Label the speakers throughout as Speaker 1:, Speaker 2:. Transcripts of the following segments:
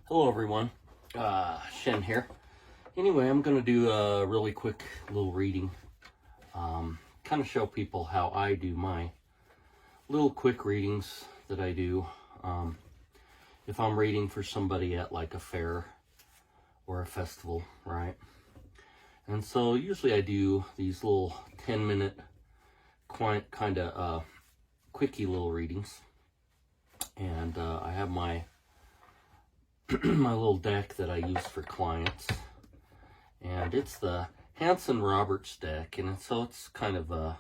Speaker 1: Hello everyone, Shen here. Anyway, I'm going to do a really quick little reading, kind of show people how I do my little quick readings that I do. If I'm reading for somebody at like a fair or a festival, right? And so usually I do these little 10-minute kind of quickie little readings. And I have my my little deck that I use for clients, and it's the Hanson Roberts deck, and so it's kind of a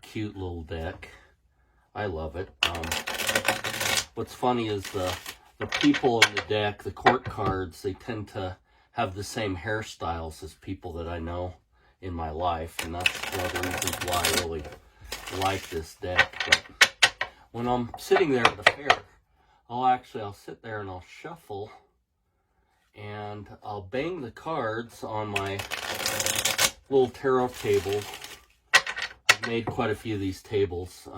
Speaker 1: cute little deck. I love it. What's funny is the people in the deck, the court cards, they tend to have the same hairstyles as people that I know in my life, and that's one of the reasons why I really like this deck. But when I'm sitting there at the fair, I'll sit there and I'll shuffle and I'll bang the cards on my little tarot table. I've made quite a few of these tables.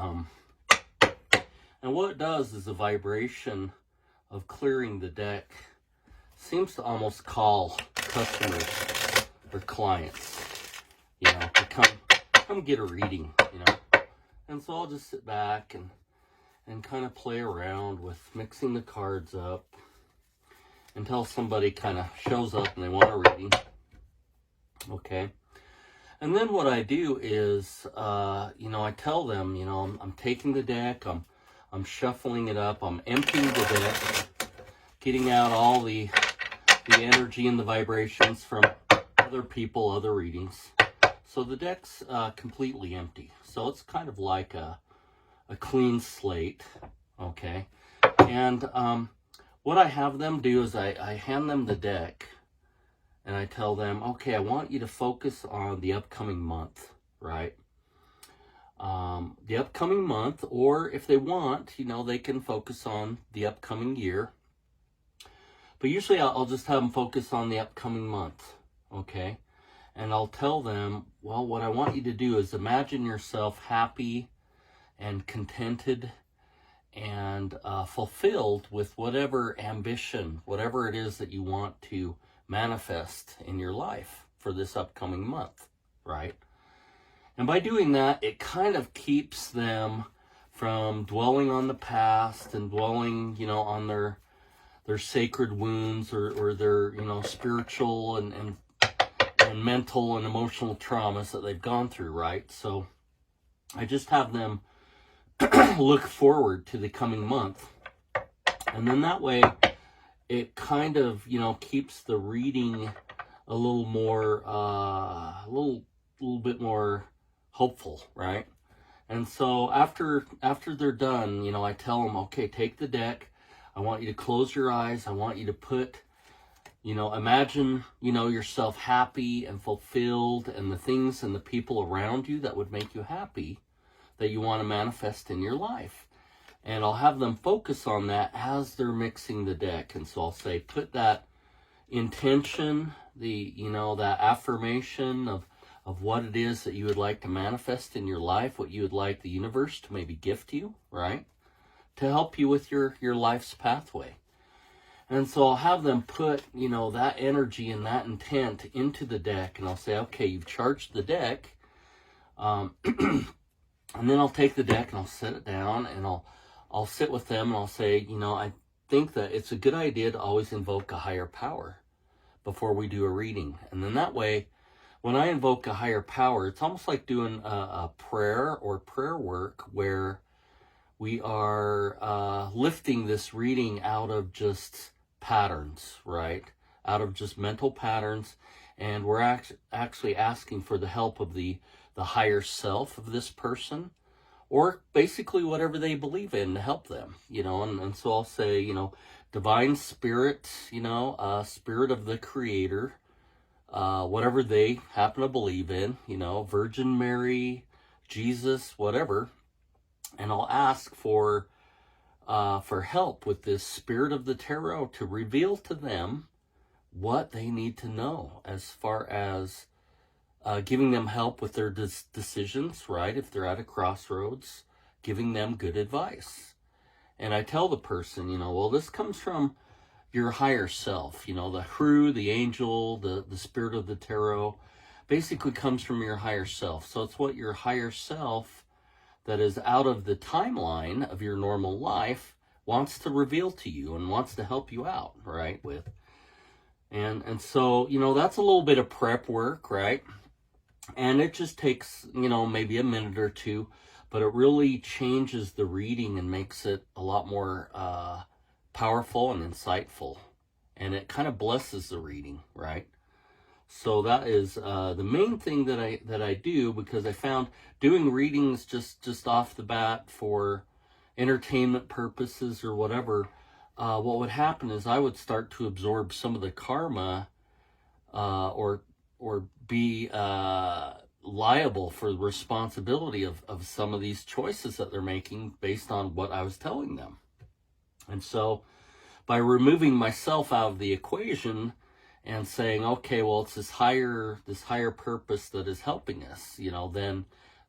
Speaker 1: And what it does is the vibration of clearing the deck seems to almost call customers or clients, to come get a reading, And so I'll just sit back and kind of play around with mixing the cards up until somebody kind of shows up and they want a reading. Okay. And then what I do is, I tell them, I'm taking the deck, I'm shuffling it up, I'm emptying the deck, getting out all the energy and the vibrations from other people, other readings. So the deck's completely empty. So it's kind of like a clean slate, okay? And what I have them do is I hand them the deck and I tell them, okay, I want you to focus on the upcoming month, right? The upcoming month, or if they want, they can focus on the upcoming year. But usually I'll just have them focus on the upcoming month, okay? And I'll tell them, well, what I want you to do is imagine yourself happy and contented and fulfilled with whatever ambition, whatever it is that you want to manifest in your life for this upcoming month, right? And by doing that, it kind of keeps them from dwelling on the past and dwelling, on their sacred wounds or their, spiritual and mental and emotional traumas that they've gone through, right? So I just have them look forward to the coming month, and then that way it kind of keeps the reading a little more a little bit more hopeful, right? And so after they're done, I tell them, okay, take the deck, I want you to close your eyes, I want you to put imagine yourself happy and fulfilled, and the things and the people around you that would make you happy, that you want to manifest in your life. And I'll have them focus on that as they're mixing the deck. And so I'll say, put that intention, that affirmation of what it is that you would like to manifest in your life, what you would like the universe to maybe gift you, right? To help you with your life's pathway. And so I'll have them put, that energy and that intent into the deck. And I'll say, okay, you've charged the deck. And then I'll take the deck and I'll set it down and I'll sit with them and I'll say, I think that it's a good idea to always invoke a higher power before we do a reading. And then that way, when I invoke a higher power, it's almost like doing a prayer or prayer work where we are lifting this reading out of just patterns, right? Out of just mental patterns. And we're actually asking for the help of the higher self of this person, or basically whatever they believe in to help them, and so I'll say, divine spirit, spirit of the creator, whatever they happen to believe in, Virgin Mary, Jesus, whatever. And I'll ask for help with this spirit of the tarot to reveal to them what they need to know as far as giving them help with their decisions, right? If they're at a crossroads, giving them good advice. And I tell the person, well, this comes from your higher self. You know, the Hru, the angel, the spirit of the tarot, basically comes from your higher self. So it's what your higher self that is out of the timeline of your normal life wants to reveal to you and wants to help you out, right, with. And so, you know, that's a little bit of prep work, right? And it just takes, you know, maybe a minute or two, but it really changes the reading and makes it a lot more powerful and insightful. And it kind of blesses the reading, right? So that is the main thing that I do, because I found doing readings just off the bat for entertainment purposes or whatever, what would happen is I would start to absorb some of the karma or be liable for the responsibility of some of these choices that they're making based on what I was telling them. And so by removing myself out of the equation and saying, okay, well, it's this higher purpose that is helping us, you know, then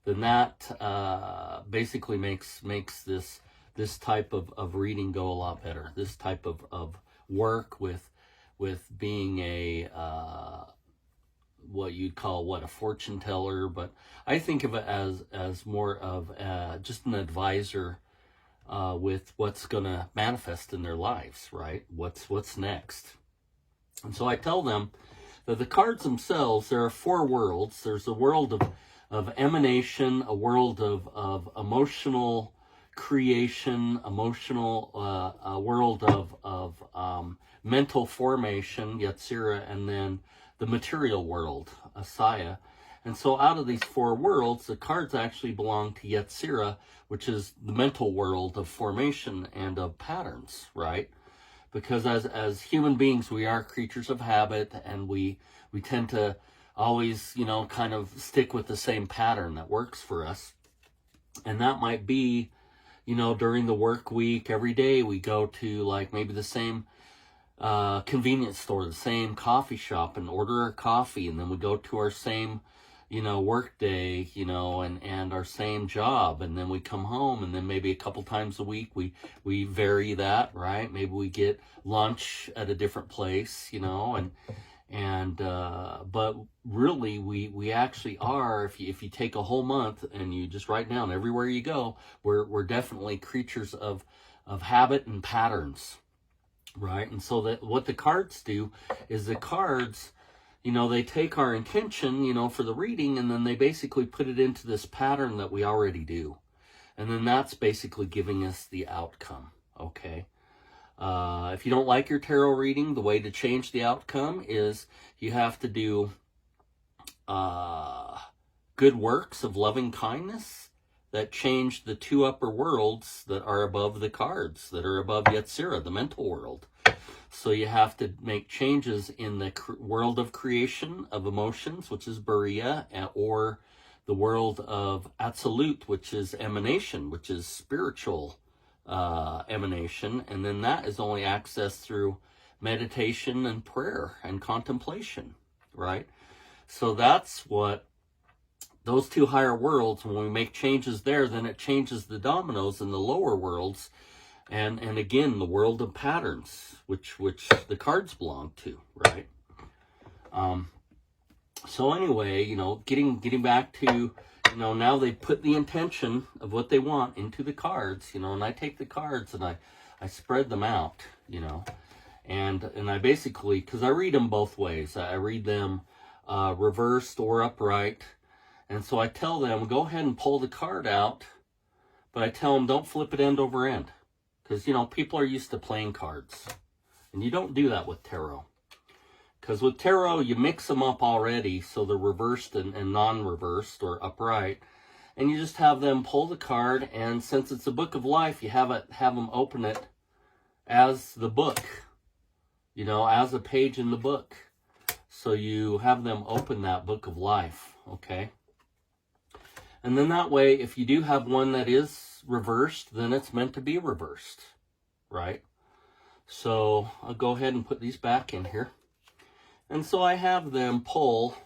Speaker 1: that basically makes this type of reading go a lot better. This type of work with being a what you'd call a fortune teller, but I think of it as more of just an advisor with what's going to manifest in their lives, right? What's next. And so I tell them that the cards themselves, there are 4 worlds. There's a world of emanation, a world of emotional creation, a world of mental formation, Yetzirah, and then the material world, Asaya. And so out of these 4 worlds, the cards actually belong to Yetzirah, which is the mental world of formation and of patterns, right? Because as human beings, we are creatures of habit, and we tend to always, you know, kind of stick with the same pattern that works for us. And that might be, you know, during the work week, every day we go to like maybe the same convenience store, the same coffee shop, and order our coffee, and then we go to our same, you know, work day, you know, and our same job, and then we come home, and then maybe a couple times a week we vary that, right? Maybe we get lunch at a different place, you know, but really we actually are, if you take a whole month and you just write down everywhere you go, we're definitely creatures of habit and patterns. Right? And so that what the cards do is the cards, you know, they take our intention, you know, for the reading, and then they basically put it into this pattern that we already do. And then that's basically giving us the outcome, okay? If you don't like your tarot reading, the way to change the outcome is you have to do good works of loving kindness that change the 2 upper worlds that are above the cards, that are above Yetzirah, the mental world. So you have to make changes in the world of creation of emotions, which is Beriah, or the world of Atzilut, which is emanation, which is spiritual emanation. And then that is only accessed through meditation and prayer and contemplation, right? So that's what those 2 higher worlds, when we make changes there, then it changes the dominoes in the lower worlds, and again, the world of patterns, which the cards belong to, right? So anyway, you know, getting back to, you know, now they put the intention of what they want into the cards, you know, and I take the cards and I spread them out, you know, and I basically, because I read them both ways. I read them reversed or upright. And so I tell them, go ahead and pull the card out, but I tell them don't flip it end over end. Because, you know, people are used to playing cards. And you don't do that with tarot. Because with tarot, you mix them up already, so they're reversed and non-reversed or upright. And you just have them pull the card, and since it's a book of life, you have them open it as the book. You know, as a page in the book. So you have them open that book of life, okay? And then that way, if you do have one that is reversed, then it's meant to be reversed, right? So I'll go ahead and put these back in here. And so I have them pull